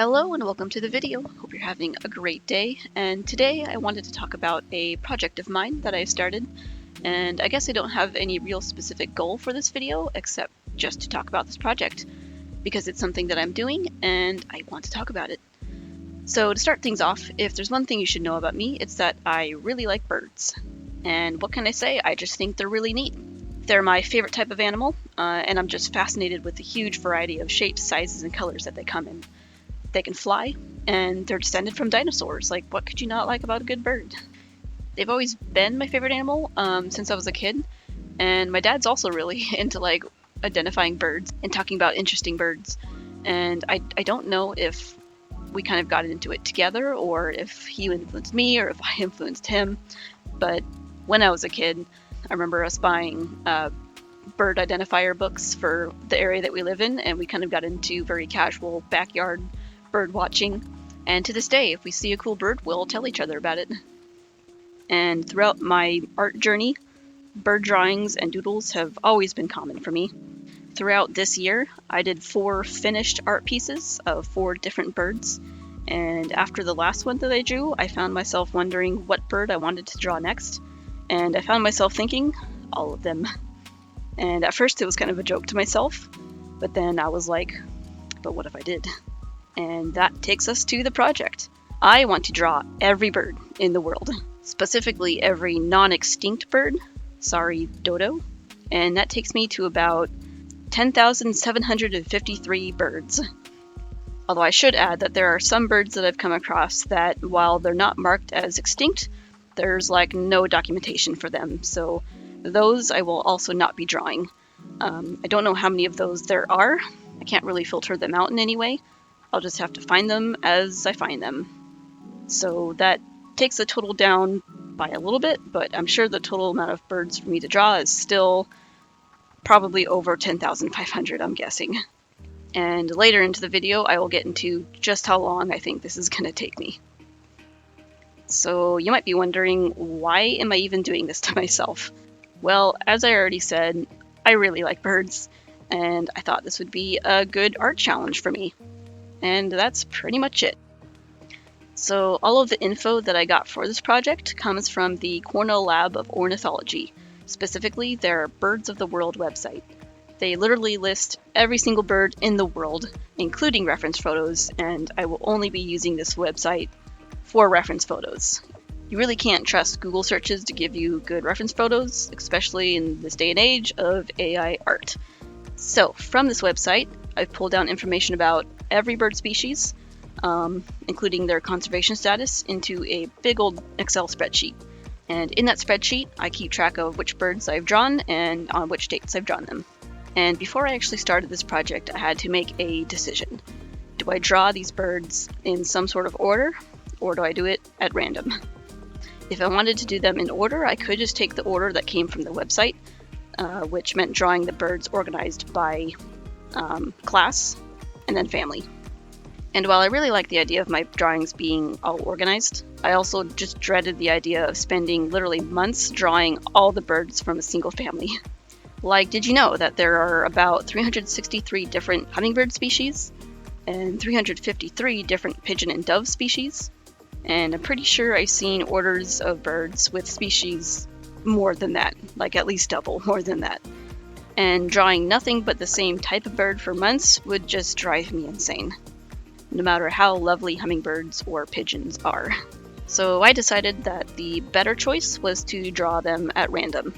Hello and welcome to the video. Hope you're having a great day. And today I wanted to talk about a project of mine that I started. And I guess I don't have any real specific goal for this video except just to talk about this project because it's something that I'm doing and I want to talk about it. So to start things off, if there's one thing you should know about me, it's that I really like birds. And what can I say? I just think they're really neat. They're my favorite type of animal, and I'm just fascinated with the huge variety of shapes, sizes, and colors that they come in. They can fly, and they're descended from dinosaurs. Like, what could you not like about a good bird? They've always been my favorite animal since I was a kid, and my dad's also really into like identifying birds and talking about interesting birds. And I don't know if we kind of got into it together or if he influenced me or if I influenced him, but when I was a kid, I remember us buying bird identifier books for the area that we live in, and we kind of got into very casual backyard bird watching. And to this day, if we see a cool bird, we'll tell each other about it. And throughout my art journey, bird drawings and doodles have always been common for me. Throughout this year, I did 4 finished art pieces of 4 different birds. And after the last one that I drew, I found myself wondering what bird I wanted to draw next. And I found myself thinking, all of them. And at first it was kind of a joke to myself, but then I was like, but what if I did? And that takes us to the project. I want to draw every bird in the world, specifically every non-extinct bird, sorry, dodo, and that takes me to about 10,753 birds. Although I should add that there are some birds that I've come across that, while they're not marked as extinct, there's like no documentation for them, so those I will also not be drawing. I don't know how many of those there are. I can't really filter them out in any way. I'll just have to find them as I find them. So that takes the total down by a little bit, but I'm sure the total amount of birds for me to draw is still probably over 10,500, I'm guessing. And later into the video, I will get into just how long I think this is going to take me. So you might be wondering, why am I even doing this to myself? Well, as I already said, I really like birds, and I thought this would be a good art challenge for me. And that's pretty much it. So all of the info that I got for this project comes from the Cornell Lab of Ornithology, specifically their Birds of the World website. They literally list every single bird in the world, including reference photos, and I will only be using this website for reference photos. You really can't trust Google searches to give you good reference photos, especially in this day and age of AI art. So from this website, I've pulled down information about every bird species, including their conservation status, into a big old Excel spreadsheet. And in that spreadsheet, I keep track of which birds I've drawn and on which dates I've drawn them. And before I actually started this project, I had to make a decision. Do I draw these birds in some sort of order, or do I do it at random? If I wanted to do them in order, I could just take the order that came from the website, which meant drawing the birds organized by class and then family. And while I really like the idea of my drawings being all organized, I also just dreaded the idea of spending literally months drawing all the birds from a single family. Like, did you know that there are about 363 different hummingbird species and 353 different pigeon and dove species? And I'm pretty sure I've seen orders of birds with species more than that, like at least double more than that. And drawing nothing but the same type of bird for months would just drive me insane, no matter how lovely hummingbirds or pigeons are. So I decided that the better choice was to draw them at random.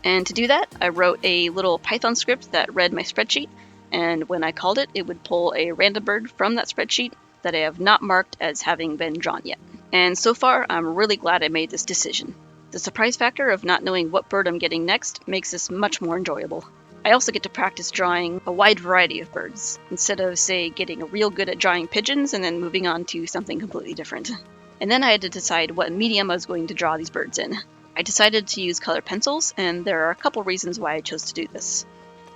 And to do that, I wrote a little Python script that read my spreadsheet, and when I called it, it would pull a random bird from that spreadsheet that I have not marked as having been drawn yet. And so far, I'm really glad I made this decision. The surprise factor of not knowing what bird I'm getting next makes this much more enjoyable. I also get to practice drawing a wide variety of birds, instead of, say, getting real good at drawing pigeons and then moving on to something completely different. And then I had to decide what medium I was going to draw these birds in. I decided to use colored pencils, and there are a couple reasons why I chose to do this.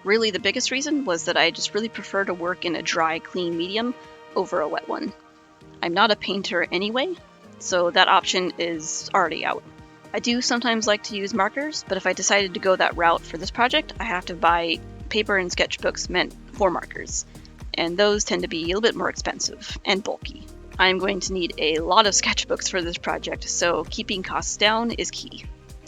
Really, the biggest reason was that I just really prefer to work in a dry, clean medium over a wet one. I'm not a painter anyway, so that option is already out. I do sometimes like to use markers, but if I decided to go that route for this project, I have to buy paper and sketchbooks meant for markers. and those tend to be a little bit more expensive and bulky. I'm going to need a lot of sketchbooks for this project, so keeping costs down is key.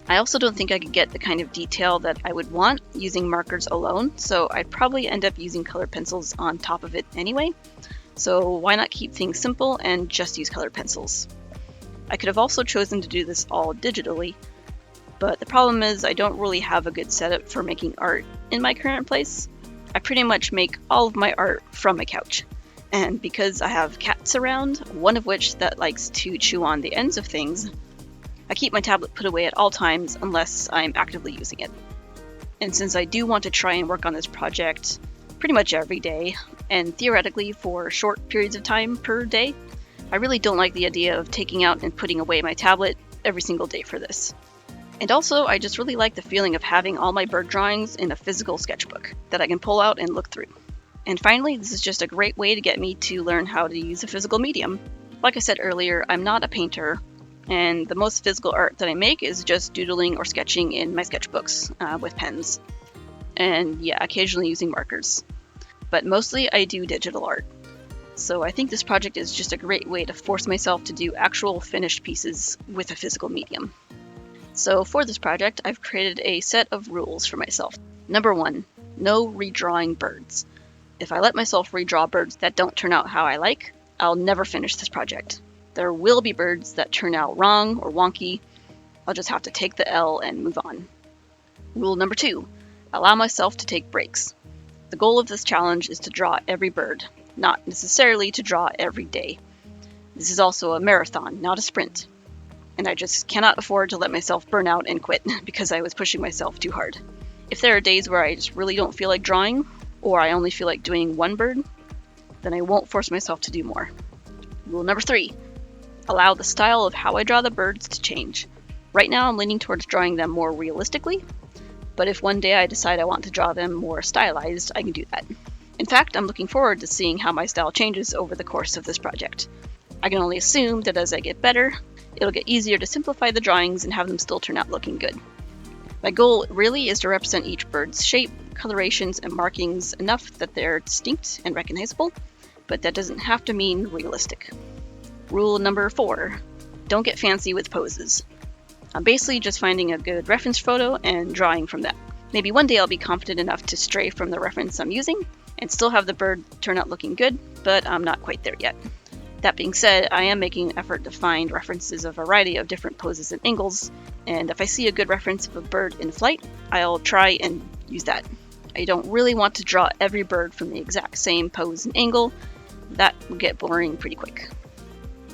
I also don't think I could get the kind of detail that I would want using markers alone, so I'd probably end up using colored pencils on top of it anyway. So why not keep things simple and just use colored pencils? I could have also chosen to do this all digitally, but the problem is I don't really have a good setup for making art in my current place. I pretty much make all of my art from my couch. And because I have cats around, one of which that likes to chew on the ends of things, I keep my tablet put away at all times unless I'm actively using it. And since I do want to try and work on this project pretty much every day, and theoretically for short periods of time per day, I really don't like the idea of taking out and putting away my tablet every single day for this. And also, I just really like the feeling of having all my bird drawings in a physical sketchbook that I can pull out and look through. And finally, this is just a great way to get me to learn how to use a physical medium. Like I said earlier, I'm not a painter, and the most physical art that I make is just doodling or sketching in my sketchbooks with pens. And yeah, occasionally using markers. But mostly I do digital art. So I think this project is just a great way to force myself to do actual finished pieces with a physical medium. So for this project, I've created a set of rules for myself. Number 1, no redrawing birds. If I let myself redraw birds that don't turn out how I like, I'll never finish this project. There will be birds that turn out wrong or wonky. I'll just have to take the L and move on. Rule number 2, allow myself to take breaks. The goal of this challenge is to draw every bird, not necessarily to draw every day. This is also a marathon, not a sprint. And I just cannot afford to let myself burn out and quit because I was pushing myself too hard. If there are days where I just really don't feel like drawing, or I only feel like doing one bird, then I won't force myself to do more. Rule number 3, allow the style of how I draw the birds to change. Right now I'm leaning towards drawing them more realistically, but if one day I decide I want to draw them more stylized, I can do that. In fact, I'm looking forward to seeing how my style changes over the course of this project. I can only assume that as I get better, it'll get easier to simplify the drawings and have them still turn out looking good. My goal really is to represent each bird's shape, colorations, and markings enough that they're distinct and recognizable, but that doesn't have to mean realistic. Rule number 4, don't get fancy with poses. I'm basically just finding a good reference photo and drawing from that. Maybe one day I'll be confident enough to stray from the reference I'm using and still have the bird turn out looking good, but I'm not quite there yet. That being said, I am making an effort to find references of a variety of different poses and angles, and if I see a good reference of a bird in flight, I'll try and use that. I don't really want to draw every bird from the exact same pose and angle. That would get boring pretty quick.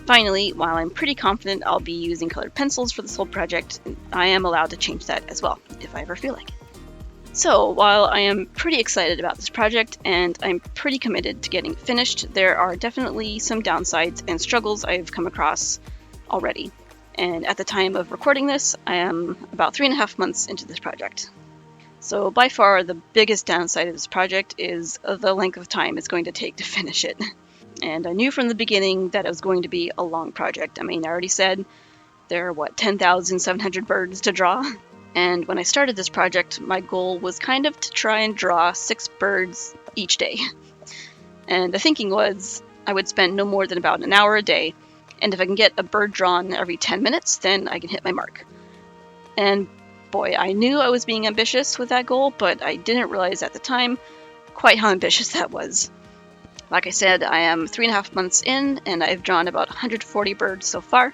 Finally, while I'm pretty confident I'll be using colored pencils for this whole project, I am allowed to change that as well, if I ever feel like it. So, while I am pretty excited about this project and I'm pretty committed to getting it finished, there are definitely some downsides and struggles I've come across already. And at the time of recording this, I am about 3.5 months into this project. So by far the biggest downside of this project is the length of time it's going to take to finish it. And I knew from the beginning that it was going to be a long project. I mean, I already said there are, 10,700 birds to draw? And when I started this project, my goal was kind of to try and draw 6 birds each day. And the thinking was I would spend no more than about an hour a day, and if I can get a bird drawn every 10 minutes, then I can hit my mark. And boy, I knew I was being ambitious with that goal, but I didn't realize at the time quite how ambitious that was. Like I said, I am 3.5 months in, and I've drawn about 140 birds so far,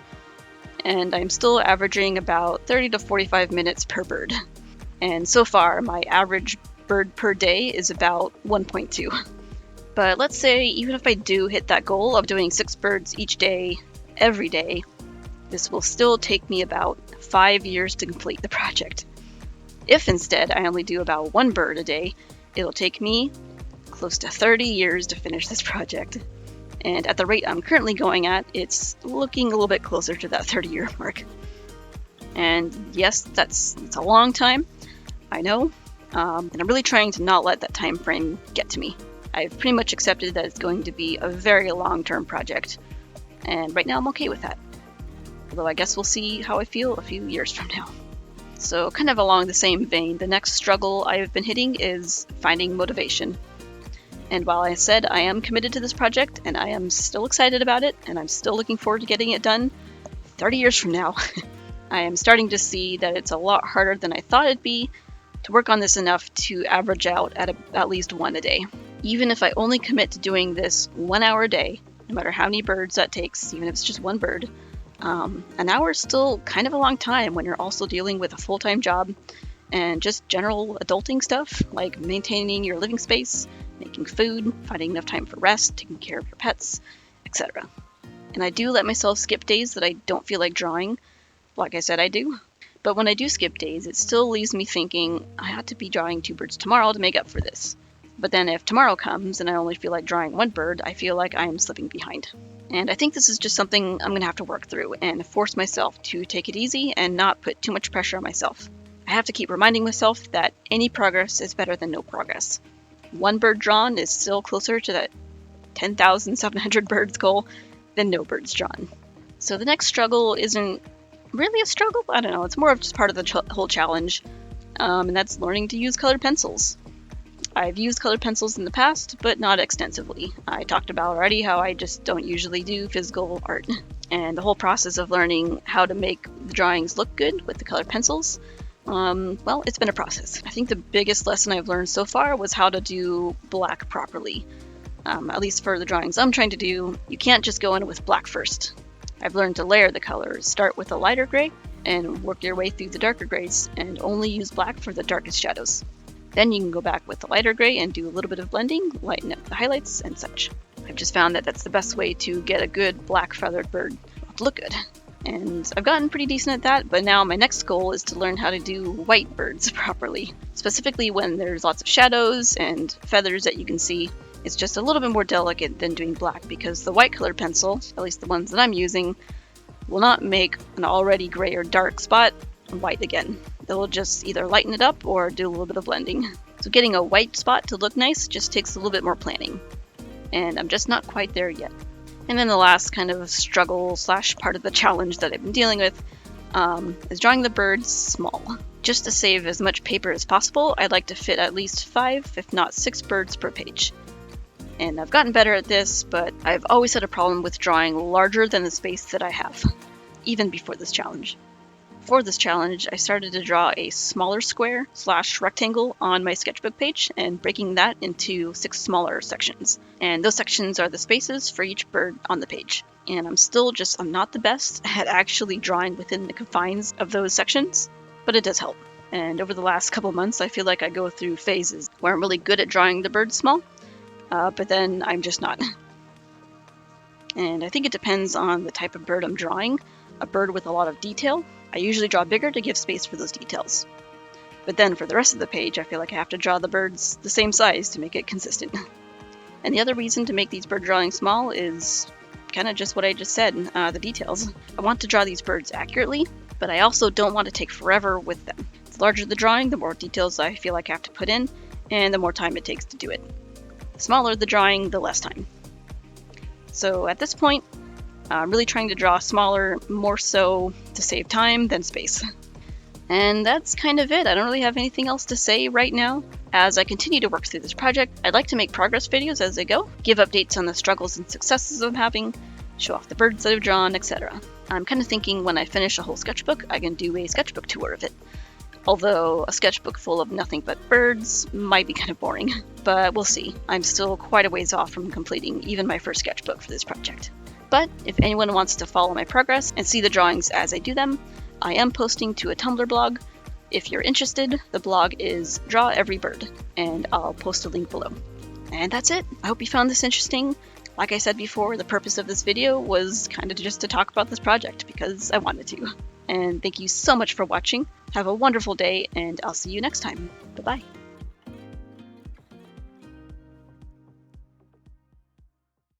and I'm still averaging about 30 to 45 minutes per bird. And so far, my average bird per day is about 1.2. But let's say even if I do hit that goal of doing 6 birds each day, every day, this will still take me about 5 years to complete the project. If instead I only do about 1 bird a day, it'll take me close to 30 years to finish this project. And at the rate I'm currently going at, it's looking a little bit closer to that 30-year mark. And yes, it's a long time, I know, and I'm really trying to not let that time frame get to me. I've pretty much accepted that it's going to be a very long-term project, and right now I'm okay with that. Although I guess we'll see how I feel a few years from now. So kind of along the same vein, the next struggle I've been hitting is finding motivation. And while I said I am committed to this project, and I am still excited about it, and I'm still looking forward to getting it done 30 years from now, I am starting to see that it's a lot harder than I thought it'd be to work on this enough to average out at least one a day. Even if I only commit to doing this 1 hour a day, no matter how many birds that takes, even if it's just one bird, an hour is still kind of a long time when you're also dealing with a full-time job and just general adulting stuff like maintaining your living space, making food, finding enough time for rest, taking care of your pets, etc. And I do let myself skip days that I don't feel like drawing, like I said I do. But when I do skip days, it still leaves me thinking I ought to be drawing 2 birds tomorrow to make up for this. But then if tomorrow comes and I only feel like drawing 1 bird, I feel like I am slipping behind. And I think this is just something I'm going to have to work through and force myself to take it easy and not put too much pressure on myself. I have to keep reminding myself that any progress is better than no progress. 1 bird drawn is still closer to that 10,700 birds goal than no birds drawn. So the next struggle isn't really a struggle. I don't know. It's more of just part of the whole challenge, and that's learning to use colored pencils. I've used colored pencils in the past, but not extensively. I talked about already how I just don't usually do physical art, and the whole process of learning how to make the drawings look good with the colored pencils, well, it's been a process. I think the biggest lesson I've learned so far was how to do black properly. At least for the drawings I'm trying to do, you can't just go in with black first. I've learned to layer the colors, start with a lighter gray, and work your way through the darker grays, and only use black for the darkest shadows. Then you can go back with the lighter gray and do a little bit of blending, lighten up the highlights and such. I've just found that that's the best way to get a good black feathered bird to look good. And I've gotten pretty decent at that, but now my next goal is to learn how to do white birds properly. Specifically when there's lots of shadows and feathers that you can see. It's just a little bit more delicate than doing black because the white colored pencil, at least the ones that I'm using, will not make an already gray or dark spot white again. They'll just either lighten it up or do a little bit of blending. So getting a white spot to look nice just takes a little bit more planning. And I'm just not quite there yet. And then the last kind of struggle / part of the challenge that I've been dealing with is drawing the birds small. Just to save as much paper as possible, I'd like to fit at least 5, if not 6 birds per page. And I've gotten better at this, but I've always had a problem with drawing larger than the space that I have, even before this challenge. For this challenge, I started to draw a smaller square / rectangle on my sketchbook page and breaking that into 6 smaller sections. And those sections are the spaces for each bird on the page. And I'm not the best at actually drawing within the confines of those sections, but it does help. And over the last couple months, I feel like I go through phases where I'm really good at drawing the birds small, but then I'm just not. And I think it depends on the type of bird I'm drawing. A bird with a lot of detail, I usually draw bigger to give space for those details. But then for the rest of the page, I feel like I have to draw the birds the same size to make it consistent. And the other reason to make these bird drawings small is kind of just what I just said, the details. I want to draw these birds accurately, but I also don't want to take forever with them. The larger the drawing, the more details I feel like I have to put in, and the more time it takes to do it. The smaller the drawing, the less time. So at this point, I'm really trying to draw smaller, more so to save time than space. And that's kind of it. I don't really have anything else to say right now. As I continue to work through this project, I'd like to make progress videos as I go, give updates on the struggles and successes I'm having, show off the birds that I've drawn, etc. I'm kind of thinking when I finish a whole sketchbook, I can do a sketchbook tour of it. Although a sketchbook full of nothing but birds might be kind of boring, but we'll see. I'm still quite a ways off from completing even my first sketchbook for this project. But if anyone wants to follow my progress and see the drawings as I do them, I am posting to a Tumblr blog. If you're interested, the blog is Draw Every Bird, and I'll post a link below. And that's it. I hope you found this interesting. Like I said before, the purpose of this video was kind of just to talk about this project because I wanted to. And thank you so much for watching. Have a wonderful day, and I'll see you next time. Bye-bye.